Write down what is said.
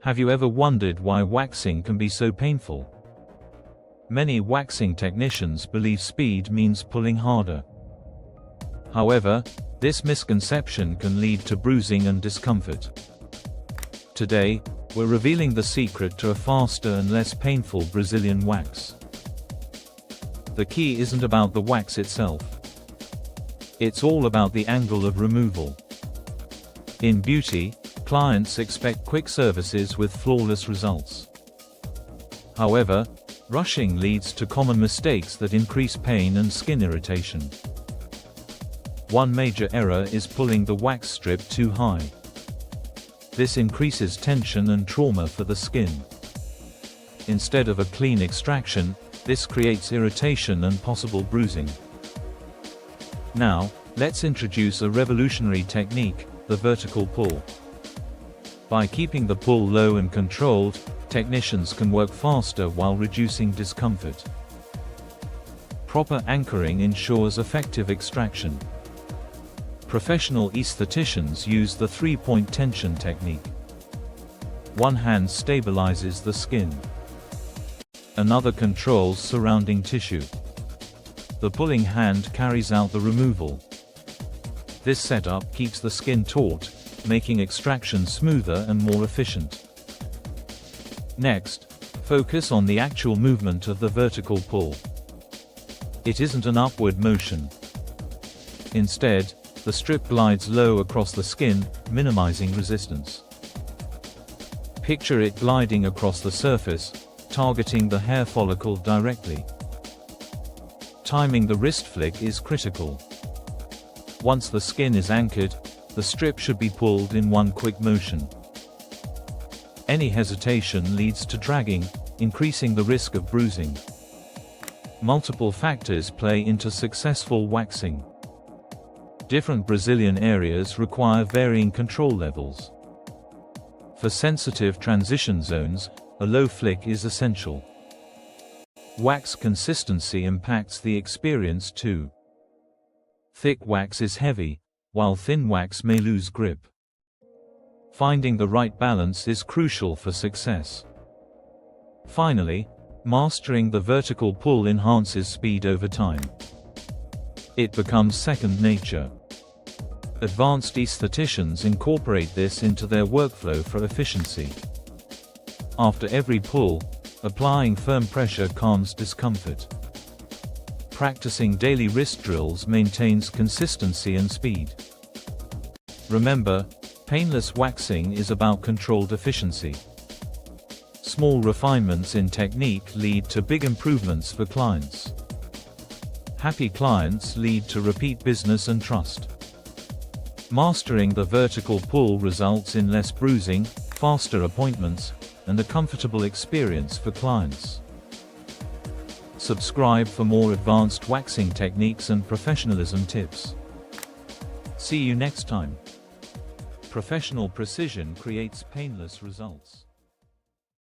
Have you ever wondered why waxing can be so painful? Many waxing technicians believe speed means pulling harder. However, this misconception can lead to bruising and discomfort. Today, we're revealing the secret to a faster and less painful Brazilian wax. The key isn't about the wax itself. It's all about the angle of removal. In beauty, clients expect quick services with flawless results. However, rushing leads to common mistakes that increase pain and skin irritation. One major error is pulling the wax strip too high. This increases tension and trauma for the skin. Instead of a clean extraction, this creates irritation and possible bruising. Now, let's introduce a revolutionary technique, the vertical pull. By keeping the pull low and controlled, technicians can work faster while reducing discomfort. Proper anchoring ensures effective extraction. Professional estheticians use the 3-point tension technique. One hand stabilizes the skin. Another controls surrounding tissue. The pulling hand carries out the removal. This setup keeps the skin taut, making extraction smoother and more efficient. Next, focus on the actual movement of the vertical pull. It isn't an upward motion. Instead, the strip glides low across the skin, minimizing resistance. Picture it gliding across the surface, targeting the hair follicle directly. Timing the wrist flick is critical. Once the skin is anchored, the strip should be pulled in one quick motion. Any hesitation leads to dragging, increasing the risk of bruising. Multiple factors play into successful waxing. Different Brazilian areas require varying control levels. For sensitive transition zones, a low flick is essential. Wax consistency impacts the experience too. Thick wax is heavy, while thin wax may lose grip. Finding the right balance is crucial for success. Finally, mastering the vertical pull enhances speed over time. It becomes second nature. Advanced estheticians incorporate this into their workflow for efficiency. After every pull, applying firm pressure calms discomfort. Practicing daily wrist drills maintains consistency and speed. Remember, painless waxing is about controlled efficiency. Small refinements in technique lead to big improvements for clients. Happy clients lead to repeat business and trust. Mastering the vertical pull results in less bruising, faster appointments, and a comfortable experience for clients. Subscribe for more advanced waxing techniques and professionalism tips. See you next time. Professional precision creates painless results.